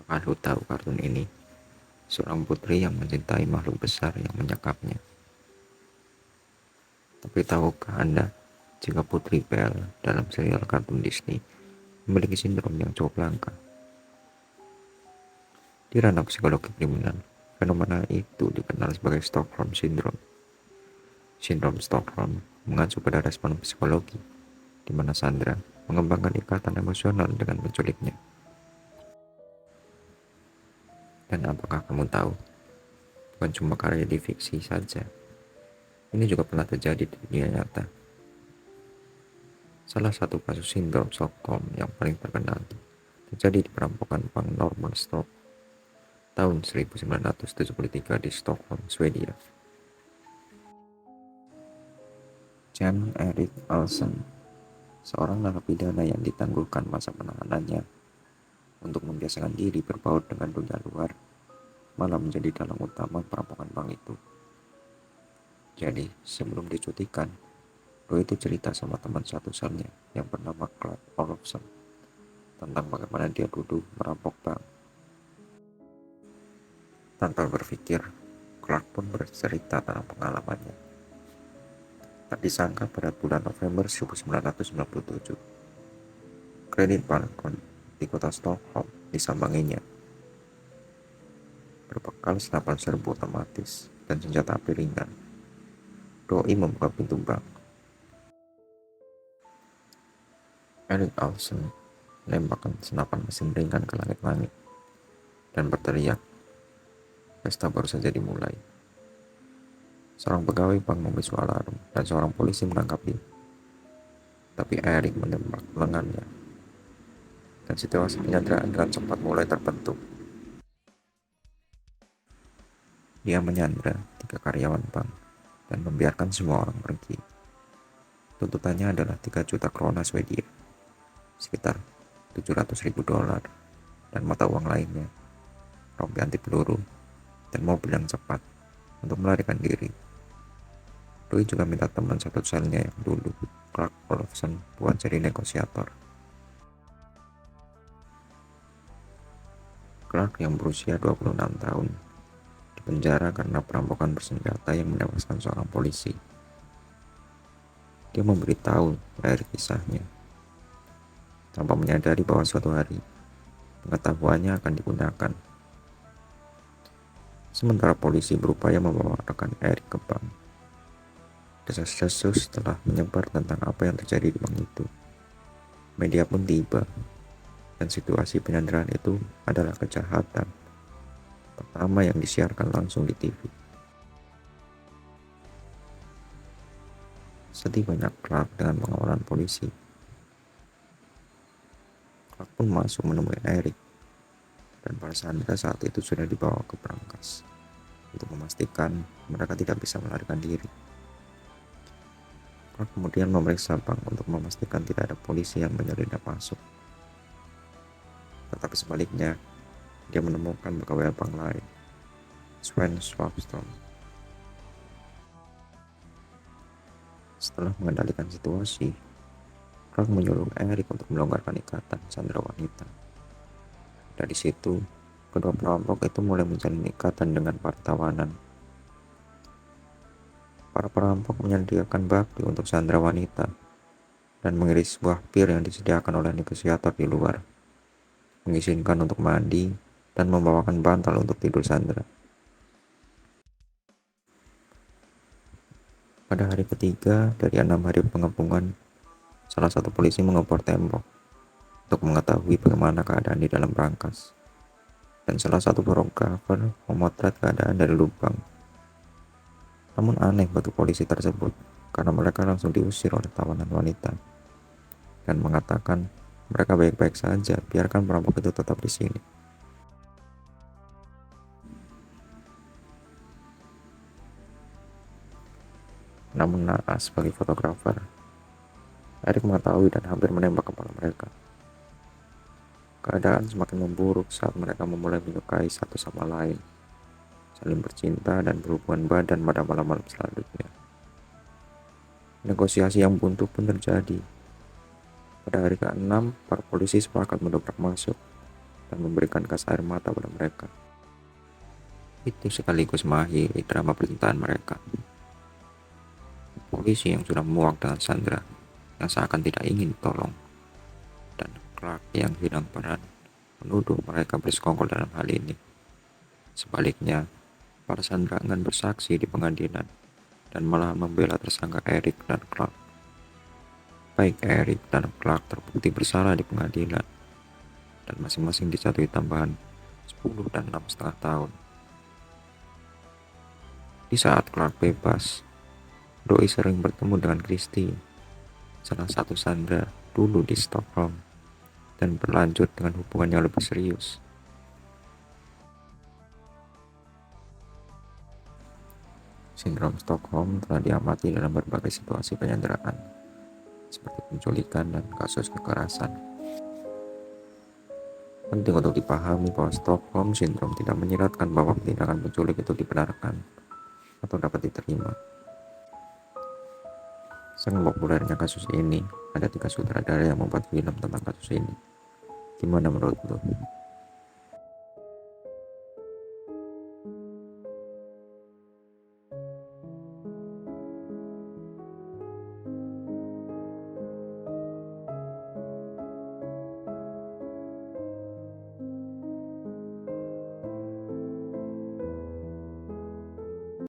Apakah lu tahu kartun ini? Seorang putri yang mencintai makhluk besar yang menyekapnya. Tapi tahukah Anda jika Putri Belle dalam serial kartun Disney memiliki sindrom yang cukup langka? Di ranah psikologi kriminal, fenomena itu dikenal sebagai Stockholm Syndrome. Sindrom Stockholm mengacu pada respon psikologi, di mana Sandra mengembangkan ikatan emosional dengan penculiknya. Dan apakah kamu tahu, bukan cuma karya di fiksi saja, ini juga pernah terjadi di dunia nyata. Salah satu kasus sindrom Stockholm yang paling terkenal terjadi di perampokan bank Normal Stop tahun 1973 di Stockholm, Swedia. Jan Erik Olsen, seorang narapidana yang ditangguhkan masa penahanannya untuk membiasakan diri berbaur dengan dunia luar, malah menjadi dalang utama perampokan bank itu. Jadi, sebelum dicutikan, Roy itu cerita sama teman satu selnya yang bernama Clark Olofsson tentang bagaimana dia dulu merampok bank. Tanpa berpikir, Clark pun bercerita tentang pengalamannya. Tak disangka pada bulan November 1997, kredit balkon di kota Stockholm disambanginya. Berbekal senapan serbu otomatis dan senjata api ringan, Doi membuka pintu bank. Erik Olsen menembakkan senapan mesin ringan ke langit-langit dan berteriak, "Pesta baru saja dimulai." Seorang pegawai bank membisu alarm dan seorang polisi menangkapnya. Tapi Erik menembak lengannya dan situasi penyanderaan dengan cepat mulai terbentuk. Dia menyandra 3 karyawan bank dan membiarkan semua orang pergi. Tuntutannya adalah 3 juta krona Swedia, sekitar $700.000, dan mata uang lainnya, rompi anti peluru, dan mobil yang cepat untuk melarikan diri. Doi juga minta teman satu selnya yang dulu, Clark Olofsson, buat jadi negosiator. Clark yang berusia 26 tahun dipenjara karena perampokan bersenjata yang menewaskan seorang polisi. Dia memberitahu dari kisahnya tanpa menyadari bahwa suatu hari pengetahuannya akan digunakan. Sementara polisi berupaya membawa rekan Erik ke bank, desas-desus telah menyebar tentang apa yang terjadi di bank itu. Media pun tiba, dan situasi penyanderaan itu adalah kejahatan pertama yang disiarkan langsung di TV. Banyak Clark dengan pengawalan polisi. Clark pun masuk menemui Erik, dan para sandera saat itu sudah dibawa ke brankas untuk memastikan mereka tidak bisa melarikan diri. Clark kemudian memeriksa bank untuk memastikan tidak ada polisi yang menyelinap masuk. Tetapi sebaliknya, dia menemukan pegawai bank lain, Sven Swapstrom. Setelah mengendalikan situasi, Clark menyuruh Erik untuk melonggarkan ikatan sandera wanita. Dari situ, kedua perampok itu mulai menjalin ikatan dengan para tawanan. Para perampok menyediakan bakti untuk sandera wanita dan mengiris sebuah pir yang disediakan oleh negosiator di luar, mengizinkan untuk mandi, dan membawakan bantal untuk tidur sandera. Pada hari ketiga dari 6 hari pengepungan, salah satu polisi mengepor tembok untuk mengetahui bagaimana keadaan di dalam brankas, dan salah satu fotografer memotret keadaan dari lubang. Namun aneh bagi polisi tersebut, karena mereka langsung diusir oleh tawanan wanita dan mengatakan mereka baik-baik saja, biarkan perampok itu tetap di sini. Namun naas bagi fotografer, Erik mengetahui dan hampir menembak kepala mereka. Keadaan semakin memburuk saat mereka memulai menyukai satu sama lain, saling bercinta dan berhubungan badan pada malam-malam selanjutnya. Negosiasi yang buntu pun terjadi. Pada hari ke-6, para polisi sepakat mendobrak masuk dan memberikan gas air mata pada mereka. Itu sekaligus mengakhiri drama percintaan mereka. Polisi yang sudah muak dengan Sandra yang seakan tidak ingin tolong, dan Clark yang hilang peran menuduh mereka bersekongkol dalam hal ini. Sebaliknya, para Sandra enggan bersaksi di pengadilan dan malah membela tersangka Eric dan Clark. Baik Eric dan Clark terbukti bersalah di pengadilan dan masing-masing dijatuhi tambahan 10 dan 6,5 tahun. Di saat Clark bebas, Doi sering bertemu dengan Christy, salah satu Sandra dulu di Stockholm, dan berlanjut dengan hubungan yang lebih serius. Sindrom Stockholm telah diamati dalam berbagai situasi penyanderaan, seperti penculikan dan kasus kekerasan. Penting untuk dipahami bahwa Stockholm Syndrome tidak menyiratkan bahwa tindakan penculik itu dibenarkan atau dapat diterima. Saking populernya kasus ini, ada 3 sutradara yang membuat film tentang kasus ini. Gimana menurut lo?